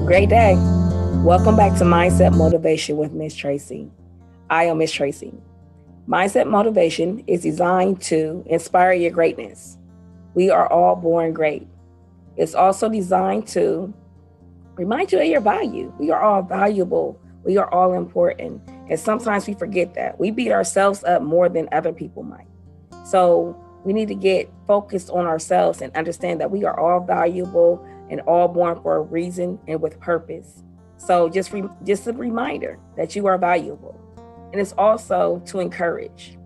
Great day. Welcome back to Mindset Motivation with Miss Tracy. I am Miss Tracy. Mindset Motivation is designed to inspire your greatness. We are all born great. It's also designed to remind you of your value. We are all valuable. We are all important. And sometimes we forget that. We beat ourselves up more than other people might. So we need to get focused on ourselves and understand that we are all valuable and all born for a reason and with purpose. So just a reminder that you are valuable. And it's also to encourage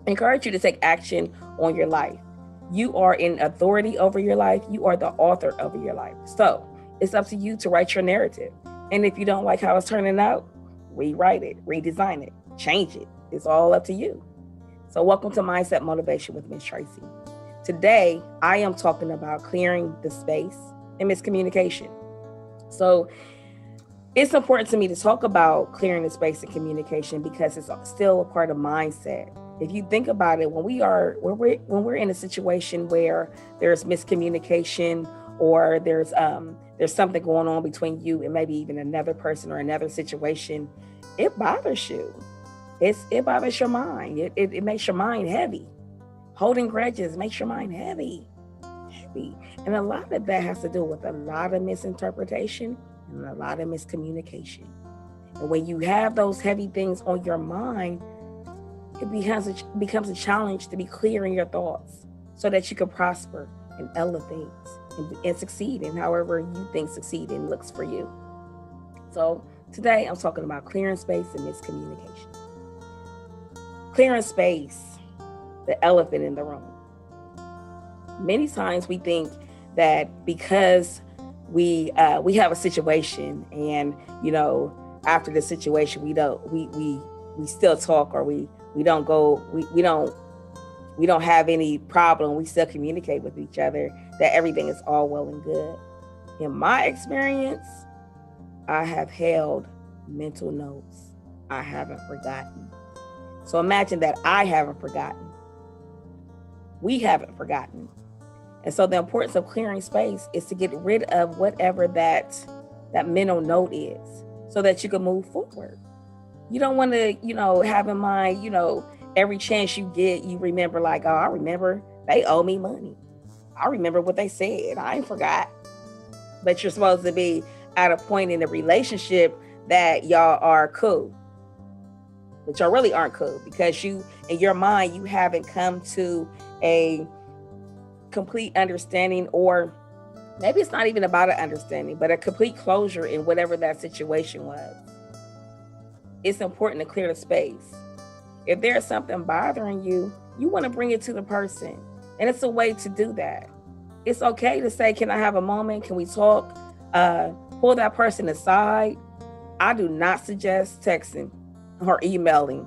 you to take action on your life. You are in authority over your life. You are the author over your life. So it's up to you to write your narrative. And if you don't like how it's turning out, rewrite it, redesign it, change it. It's all up to you. So welcome to Mindset Motivation with Miss Tracy. Today, I am talking about clearing the space and miscommunication. So it's important to me to talk about clearing the space and communication because it's still a part of mindset. If you think about it, when we're in a situation where there's miscommunication or there's something going on between you and maybe even another person or another situation, it bothers you. It bothers your mind. It makes your mind heavy. Holding grudges makes your mind heavy. And a lot of that has to do with a lot of misinterpretation and a lot of miscommunication. And when you have those heavy things on your mind, it becomes a challenge to be clear in your thoughts so that you can prosper and elevate and succeed in however you think succeeding looks for you. So today I'm talking about clearing space and miscommunication. Clearing space, the elephant in the room. Many times we think that because we have a situation and after the situation we still talk or we don't have any problem, we still communicate with each other, that everything is all well and good. In my experience, I have held mental notes. I haven't forgotten. So imagine that I haven't forgotten. We haven't forgotten. And so the importance of clearing space is to get rid of whatever that mental note is so that you can move forward. You don't want to, have in mind, every chance you get, you remember like, oh, I remember they owe me money. I remember what they said. I ain't forgot. But you're supposed to be at a point in the relationship that y'all are cool. But y'all really aren't cool because in your mind, you haven't come to a complete understanding, or maybe it's not even about an understanding, but a complete closure in whatever that situation was. It's important to clear the space. If there's something bothering you, you want to bring it to the person. And it's a way to do that. It's okay to say, can I have a moment? Can we talk? Pull that person aside. I do not suggest texting or emailing.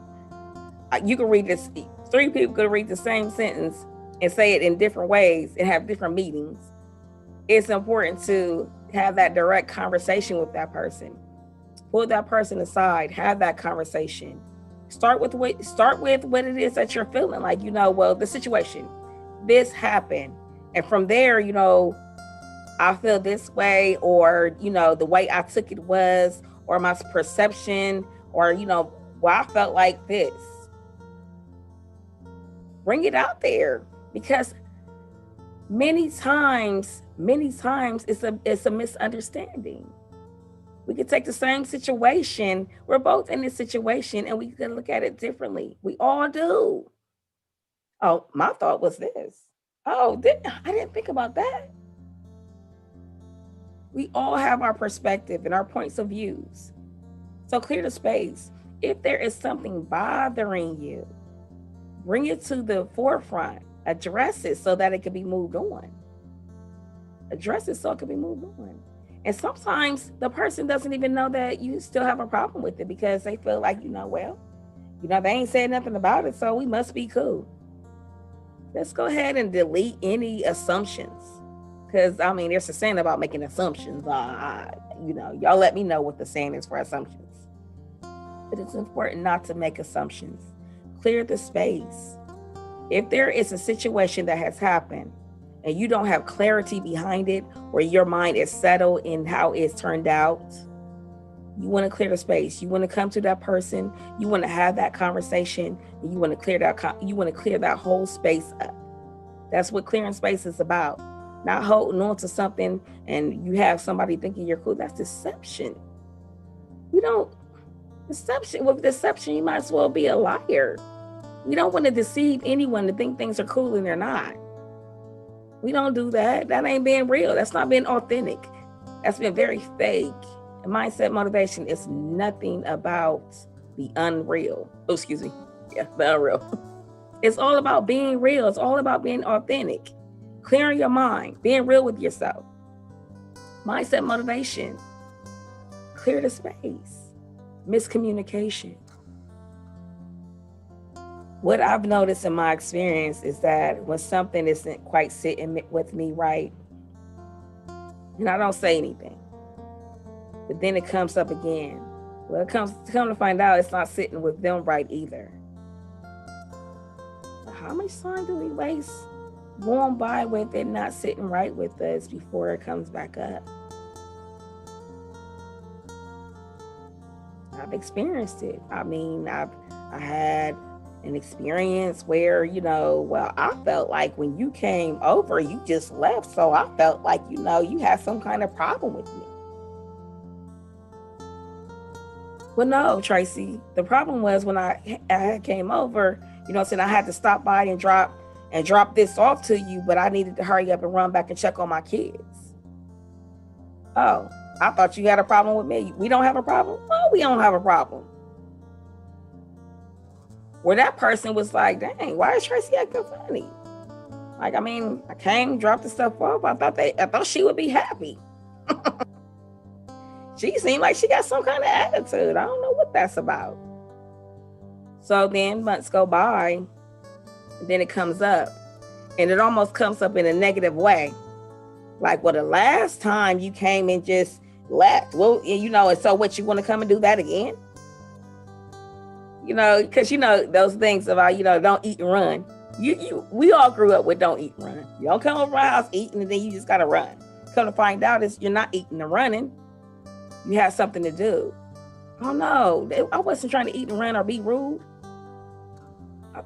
You can read this. 3 people could read the same sentence and say it in different ways and have different meanings. It's important to have that direct conversation with that person. Pull that person aside, have that conversation. Start with what it is that you're feeling. Like, well, the situation, this happened. And from there, I feel this way, or, the way I took it was, or my perception, or, I felt like this. Bring it out there, because many times it's a misunderstanding. We could take the same situation. We're both in this situation and we can look at it differently. We all do. Oh, my thought was this. Oh, I didn't think about that. We all have our perspective and our points of views. So clear the space. If there is something bothering you, bring it to the forefront. Address it so that it can be moved on. Address it so it can be moved on. And sometimes the person doesn't even know that you still have a problem with it because they feel like, they ain't said nothing about it, so we must be cool. Let's go ahead and delete any assumptions. Because, there's a saying about making assumptions. Y'all let me know what the saying is for assumptions. But it's important not to make assumptions. Clear the space. If there is a situation that has happened and you don't have clarity behind it, where your mind is settled in how it's turned out, you want to clear the space. You want to come to that person. You want to have that conversation. And you want to clear that whole space up. That's what clearing space is about. Not holding on to something and you have somebody thinking you're cool. That's deception. With deception, you might as well be a liar. We don't want to deceive anyone to think things are cool and they're not. We don't do that. That ain't being real. That's not being authentic. That's been very fake. And mindset motivation is nothing about the unreal. Oh, excuse me. Yeah, the unreal. It's all about being real. It's all about being authentic. Clearing your mind, being real with yourself. Mindset motivation. Clear the space. Miscommunication. What I've noticed in my experience is that when something isn't quite sitting with me right, and I don't say anything, but then it comes up again. Well, come to find out, it's not sitting with them right either. How much time do we waste going by with it not sitting right with us before it comes back up? I've experienced it. I mean, I had an experience where, I felt like when you came over, you just left. So I felt like, you had some kind of problem with me. Well, no, Tracy, the problem was when I came over, I had to stop by and drop this off to you, but I needed to hurry up and run back and check on my kids. Oh, I thought you had a problem with me. We don't have a problem? No, we don't have a problem. Where that person was like, dang, why is Tracy acting funny? Like, I came, dropped the stuff off. I thought she would be happy. She seemed like she got some kind of attitude. I don't know what that's about. So then months go by, and then it comes up, and it almost comes up in a negative way. Like, well, the last time you came and just left, well, and so what, you want to come and do that again? Because those things about, don't eat and run. We all grew up with don't eat and run. You don't come over my house eating and then you just got to run. Come to find out is you're not eating and running. You have something to do. Oh no, I wasn't trying to eat and run or be rude.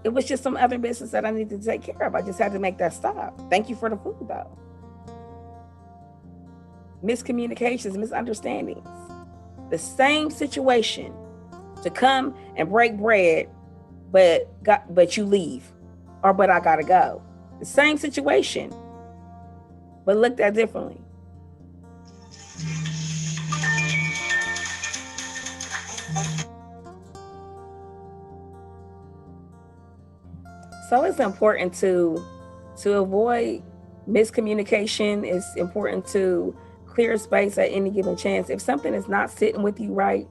It was just some other business that I needed to take care of. I just had to make that stop. Thank you for the food though. Miscommunications, misunderstandings. The same situation to come and break bread, but you leave, or but I gotta go. The same situation, but looked at differently. So it's important to avoid miscommunication. It's important to clear space at any given chance. If something is not sitting with you right,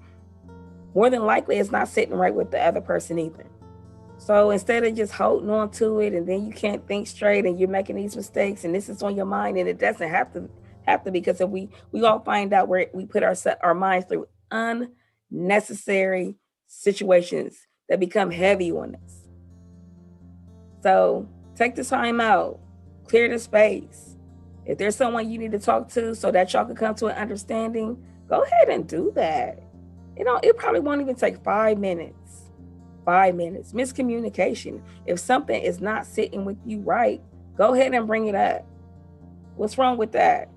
more than likely it's not sitting right with the other person either. So instead of just holding on to it and then you can't think straight and you're making these mistakes and this is on your mind, and it doesn't have to because if we all find out where we put our minds through unnecessary situations that become heavy on us. So take the time out, clear the space. If there's someone you need to talk to so that y'all can come to an understanding, go ahead and do that. It probably won't even take 5 minutes. 5 minutes. Miscommunication. If something is not sitting with you right, go ahead and bring it up. What's wrong with that?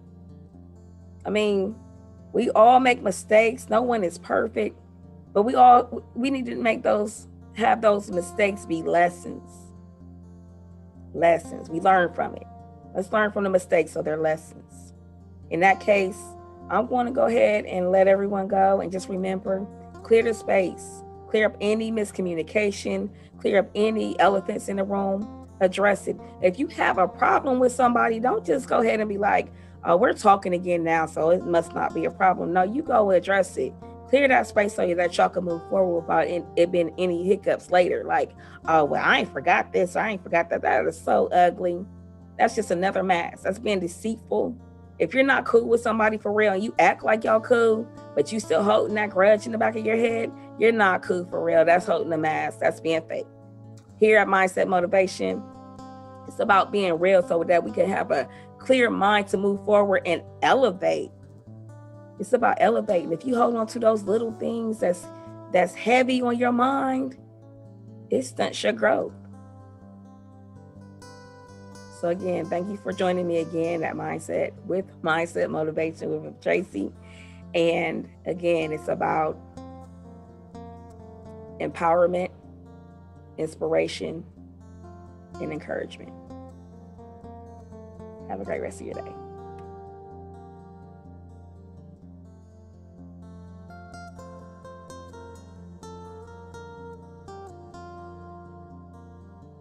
We all make mistakes. No one is perfect, but we need to have those mistakes be lessons. Lessons. We learn from it. Let's learn from the mistakes so they're lessons. In that case, I'm going to go ahead and let everyone go and just remember, clear the space, clear up any miscommunication, clear up any elephants in the room, address it. If you have a problem with somebody, don't just go ahead and be like, oh, we're talking again now, so it must not be a problem. No, you go address it. Clear that space so that y'all can move forward without it being any hiccups later. Like, oh, well, I ain't forgot this, or I ain't forgot that. That is so ugly. That's just another mask. That's being deceitful. If you're not cool with somebody for real and you act like y'all cool, but you still holding that grudge in the back of your head, you're not cool for real. That's holding a mask. That's being fake. Here at Mindset Motivation, It's about being real so that we can have a clear mind to move forward and elevate. It's about elevating. If you hold on to those little things that's heavy on your mind, it stunts your growth. So again, thank you for joining me again at Mindset Motivation with Tracy. And again, it's about empowerment, inspiration, and encouragement. Have a great rest of your day.